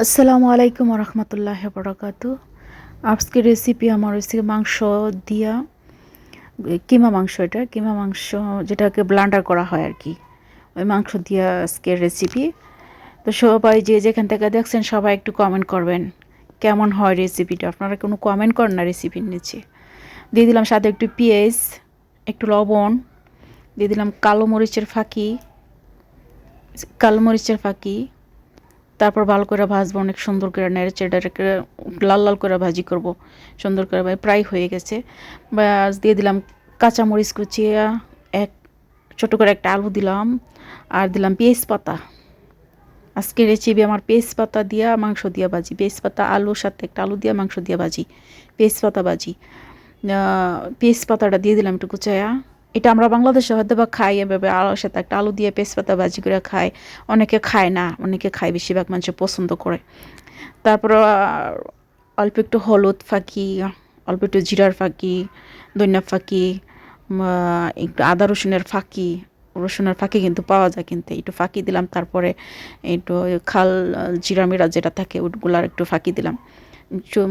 আসসালামু আলাইকুম রহমতুল্লাহ বরকাতু। আজকের রেসিপি আমার হচ্ছে মাংস দিয়া কিমা মাংস, এটা কিমা মাংস যেটাকে ব্লান্ডার করা হয় আর কি, ওই মাংস দিয়া আজকের রেসিপি। তো সবাই যে যেখান থেকে দেখছেন সবাই একটু কমেন্ট করবেন কেমন হয় রেসিপিটা। আপনারা কোনো কমেন্ট করেন না রেসিপির নিচে। দিয়ে দিলাম সাথে একটু পেঁয়াজ, একটু লবণ, দিয়ে দিলাম কালো মরিচের ফাঁকি। তারপর ভালো করে ভাজবো, অনেক সুন্দর করে নেড়ে চেড়ে লাল লাল করে ভাজি করব, সুন্দর করে প্রায় হয়ে গেছে। ব্যাস দিয়ে দিলাম কাঁচামরিচ কুচিয়া, এক ছোটো করে একটা আলু দিলাম, আর দিলাম পেঁয়াজ পাতা। আজকে রেসিপি আমার পেঁয়াজ পাতা দিয়া মাংস দিয়া ভাজি, পেঁয়াজ পাতা আলুর সাথে একটা আলু দিয়া মাংস দিয়া ভাজি, পেঁয়াজ পাতা ভাজি। পেঁয়াজ পাতাটা দিয়ে দিলাম একটু কুচায়া। এটা আমরা বাংলাদেশে হয়তো বা খাই এভাবে, আলুর সাথে একটা আলু দিয়ে পেঁয়াজপাতা ভাজি করে খায়। অনেকে খায় না, অনেকে খায়, বেশিরভাগ মানুষ পছন্দ করে। তারপর অল্প একটু হলুদ ফাঁকি, অল্প একটু জিরার ফাঁকি, ধনিয়া ফাঁকি, একটু আদা রসুনের ফাঁকি। রসুনের ফাঁকি কিন্তু পাওয়া যায়, কিন্তু একটু ফাঁকি দিলাম। তারপরে একটু খাল জিরা মিরা যেটা থাকে ওগুলার একটু ফাঁকি দিলাম।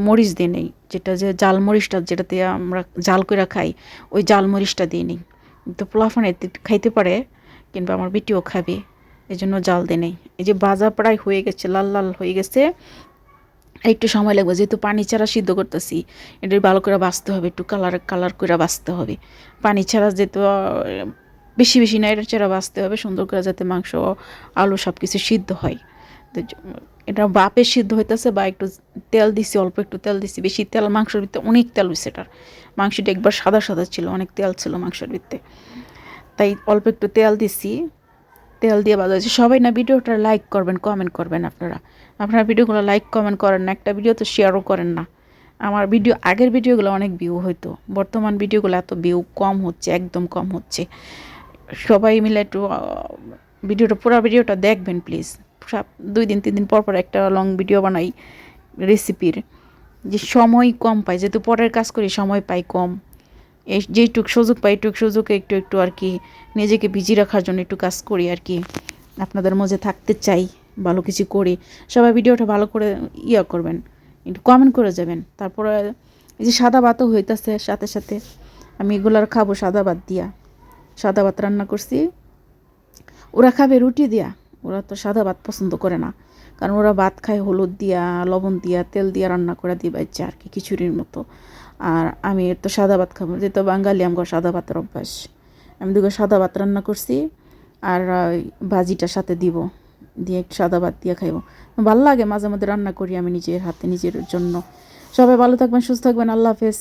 মরিচ দিয়ে নেই, যেটা যে জাল মরিচটা যেটাতে আমরা জাল করে খাই, ওই জাল মরিচটা দিয়ে নিই। তো পোলাফান এতে খাইতে পারে, কিংবা আমার বেটিও খাবে, এই জন্য জাল দিয়ে নেই। এই যে ভাজা প্রায় হয়ে গেছে, লাল লাল হয়ে গেছে। একটু সময় লাগবে, যেহেতু পানি ছাড়া সিদ্ধ করতেছি, এটা ভালো করে বাছতে হবে, একটু কালার কালার করে বাছতে হবে। পানি ছাড়া যেহেতু বেশি বেশি না, এটা ছাড়া বাছতে হবে সুন্দর করে, যাতে মাংস আলু সব কিছু সিদ্ধ হয়। তো এটা বাপে সিদ্ধ হইতেছে, বা একটু তেল দিছি, অল্প একটু তেল দিছি, বেশি তেল মাংসের ভিতরে অনেক তেল হয়েছে এটার। মাংসটা একবার সাদা সাদা ছিল, অনেক তেল ছিল মাংসের ভিতরে, তাই অল্প একটু তেল দিছি। তেল দিয়ে ভাজা হয়েছে। সবাই না ভিডিওটা লাইক করবেন, কমেন্ট করবেন। আপনারা ভিডিওগুলো লাইক কমেন্ট করেন না, একটা ভিডিও তো শেয়ারও করেন না। আমার ভিডিও, আগের ভিডিওগুলো অনেক ভিউ হইতো, বর্তমান ভিডিওগুলো এত ভিউ কম হচ্ছে, একদম কম হচ্ছে। সবাই মিলে একটু পুরো ভিডিওটা দেখবেন প্লিজ। 2 দিন 3 দিন পর পর একটা লং ভিডিও বানাই রেসিপির, যে সময় কম পাই, যেহেতু পরের কাজ করি, সময় পাই কম। এই যেইটুক সুযোগ পাই, এইটুক সুযোগে একটু একটু আর কি নিজেকে বিজি রাখার জন্য একটু কাজ করি আর কি। আপনাদের মাঝে থাকতে চাই, ভালো কিছু করি। সবাই ভিডিওটা ভালো করে করবেন, একটু কমেন্ট করে যাবেন। তারপরে এই যে সাদা ভাতও হইতেছে সাথে সাথে, আমি এগুলার খাবো সাদা ভাত দিয়া। সাদা ভাত রান্না করছি, ওরা খাবে রুটি দিয়া। ওরা তো সাদা ভাত পছন্দ করে না, কারণ ওরা ভাত খায় হলুদ দিয়া, লবণ দিয়া, তেল দিয়া রান্না করে দিয়ে বাচ্চা আর কি, খিচুড়ির মতো। আর আমি তো সাদা ভাত খাবো, যেহেতু বাঙালি, আমার সাদা ভাতের অভ্যাস। আমি দুটো সাদা ভাত রান্না করছি, আর ভাজিটা সাথে দিব, দিয়ে একটু সাদা ভাত দিয়ে খাইব। ভালো লাগে, মাঝে মধ্যে রান্না করি আমি নিজের হাতে, নিজের জন্য। সবাই ভালো থাকবেন, সুস্থ থাকবেন, আল্লাহ হাফেজ।